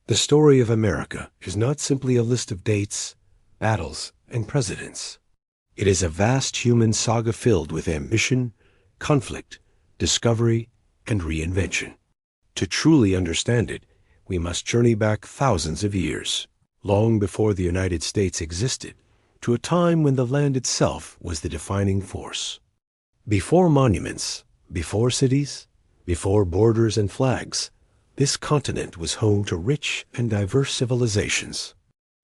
The story of America is not simply a list of dates, battles, and presidents. It is a vast human saga filled with ambition, conflict, discovery, and reinvention. To truly understand it, we must journey back thousands of years, long before the United States existed, to a time when the land itself was the defining force. Before monuments, before cities, before borders and flags, this continent was home to rich and diverse civilizations.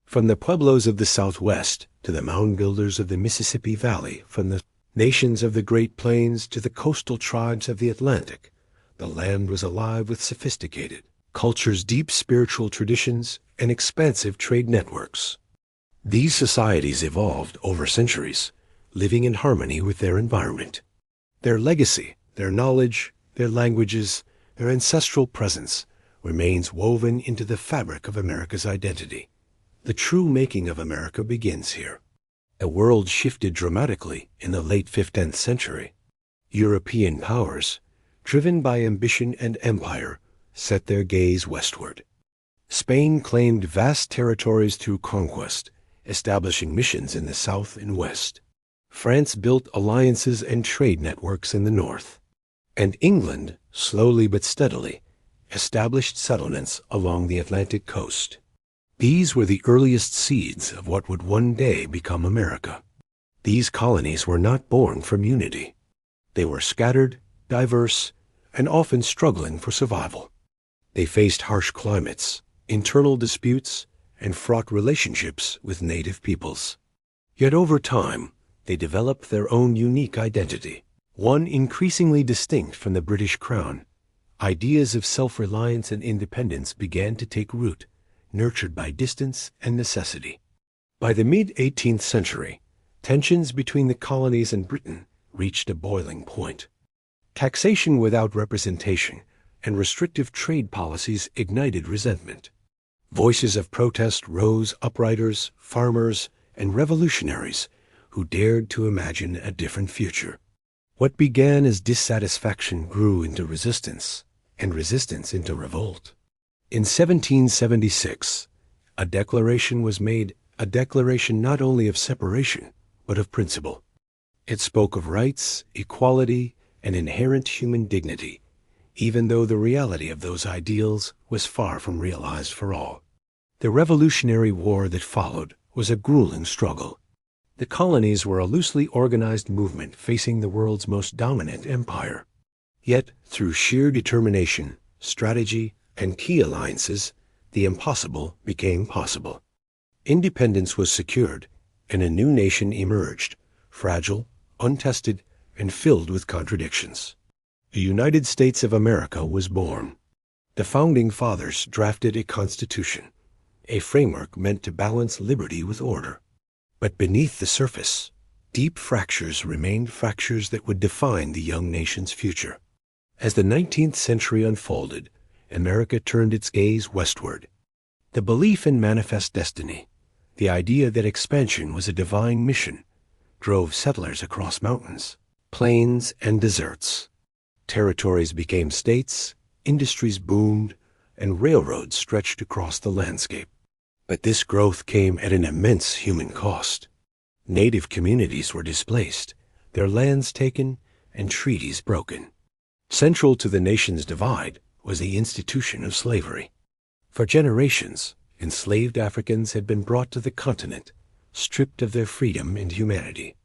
From the pueblos of the Southwest to the mound builders of the Mississippi Valley, from the nations of the Great Plains to the coastal tribes of the Atlantic, the land was alive with sophisticated cultures, deep spiritual traditions, and expansive trade networks. These societies evolved over centuries, living in harmony with their environment. Their legacy, their knowledge, their languages, their ancestral presence remains woven into the fabric of America's identity. The true making of America begins here. A world shifted dramatically in the late 15th century. European powers, driven by ambition and empire, set their gaze westward. Spain claimed vast territories through conquest, establishing missions in the south and west. France built alliances and trade networks in the north. And England, slowly but steadily, established settlements along the Atlantic coast. These were the earliest seeds of what would one day become America. These colonies were not born from unity. They were scattered, diverse, and often struggling for survival. They faced harsh climates, internal disputes, and fraught relationships with native peoples. Yet over time, they developed their own unique identity, one increasingly distinct from the British Crown. Ideas of self-reliance and independence began to take root, nurtured by distance and necessity. By the mid-18th century, tensions between the colonies and Britain reached a boiling point. Taxation without representation and restrictive trade policies ignited resentment. Voices of protest rose, uprisers, farmers, and revolutionaries who dared to imagine a different future. What began as dissatisfaction grew into resistance, and resistance into revolt. In 1776, a declaration was made, a declaration not only of separation, but of principle. It spoke of rights, equality, and inherent human dignity, even though the reality of those ideals was far from realized for all. The Revolutionary War that followed was a grueling struggle. The colonies were a loosely organized movement facing the world's most dominant empire. Yet, through sheer determination, strategy, and key alliances, the impossible became possible. Independence was secured, and a new nation emerged, fragile, untested, and filled with contradictions. The United States of America was born. The Founding Fathers drafted a constitution, a framework meant to balance liberty with order. But beneath the surface, deep fractures remained, fractures that would define the young nation's future. As the 19th century unfolded, America turned its gaze westward. The belief in manifest destiny, the idea that expansion was a divine mission, drove settlers across mountains, plains, and deserts. Territories became states, industries boomed, and railroads stretched across the landscape. But this growth came at an immense human cost. Native communities were displaced, their lands taken, and treaties broken. Central to the nation's divide was the institution of slavery. For generations, enslaved Africans had been brought to the continent, stripped of their freedom and humanity.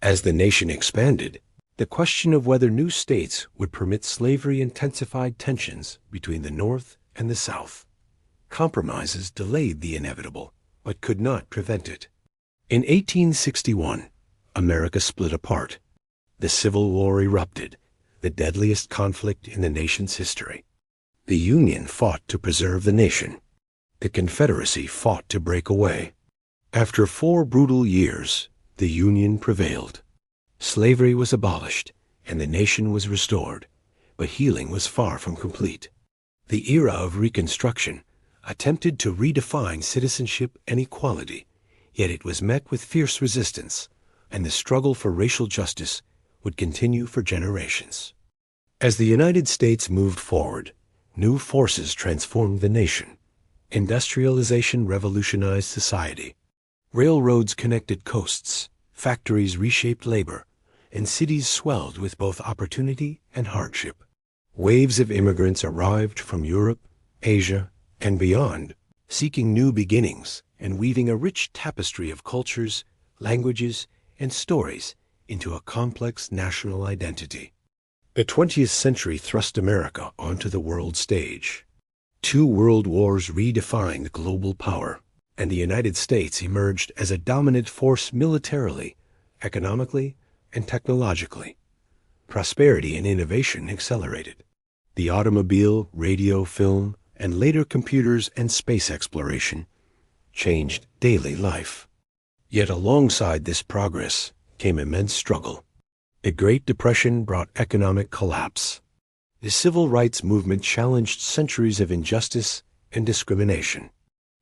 As the nation expanded, the question of whether new states would permit slavery intensified tensions between the North and the South. Compromises delayed the inevitable, but could not prevent it. In 1861, America split apart. The Civil War erupted, the deadliest conflict in the nation's history. The Union fought to preserve the nation. The Confederacy fought to break away. After 4 brutal years, the Union prevailed. Slavery was abolished, and the nation was restored, but healing was far from complete. The era of Reconstruction attempted to redefine citizenship and equality, yet it was met with fierce resistance, and the struggle for racial justice would continue for generations. As the United States moved forward, new forces transformed the nation. Industrialization revolutionized society. Railroads connected coasts, factories reshaped labor, and cities swelled with both opportunity and hardship. Waves of immigrants arrived from Europe, Asia, and beyond, seeking new beginnings and weaving a rich tapestry of cultures, languages, and stories into a complex national identity. The 20th century thrust America onto the world stage. 2 world wars redefined global power, and the United States emerged as a dominant force militarily, economically, and technologically. Prosperity and innovation accelerated. The automobile, radio, film, and later computers and space exploration changed daily life. Yet alongside this progress came immense struggle. The Great Depression brought economic collapse. The Civil Rights Movement challenged centuries of injustice and discrimination.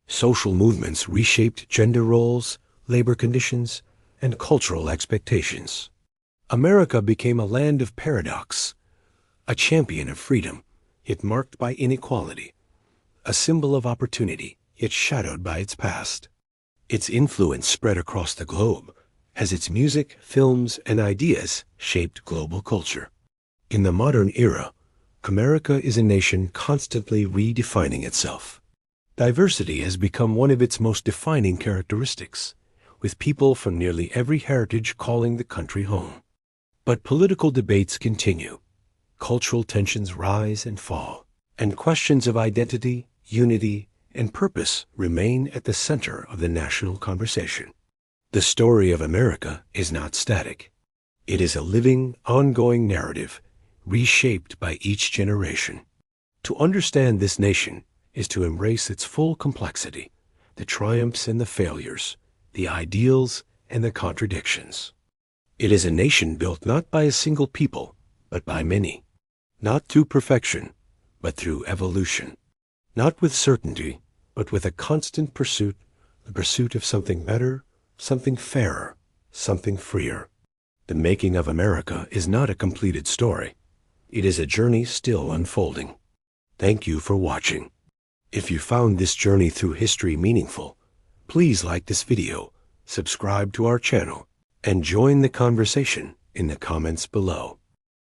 Social movements reshaped gender roles, labor conditions, and cultural expectations. America became a land of paradox, a champion of freedom, yet marked by inequality, a symbol of opportunity, yet shadowed by its past. Its influence spread across the globe, as its music, films, and ideas shaped global culture. In the modern era, America is a nation constantly redefining itself. Diversity has become one of its most defining characteristics, with people from nearly every heritage calling the country home. But political debates continue. Cultural tensions rise and fall, and questions of identity, unity, and purpose remain at the center of the national conversation. The story of America is not static. It is a living, ongoing narrative, reshaped by each generation. To understand this nation is to embrace its full complexity, the triumphs and the failures, the ideals and the contradictions. It is a nation built not by a single people, but by many. Not through perfection, but through evolution. Not with certainty, but with a constant pursuit, the pursuit of something better, something fairer, something freer. The making of America is not a completed story. It is a journey still unfolding. Thank you for watching. If you found this journey through history meaningful, please like this video, subscribe to our channel, and join the conversation in the comments below.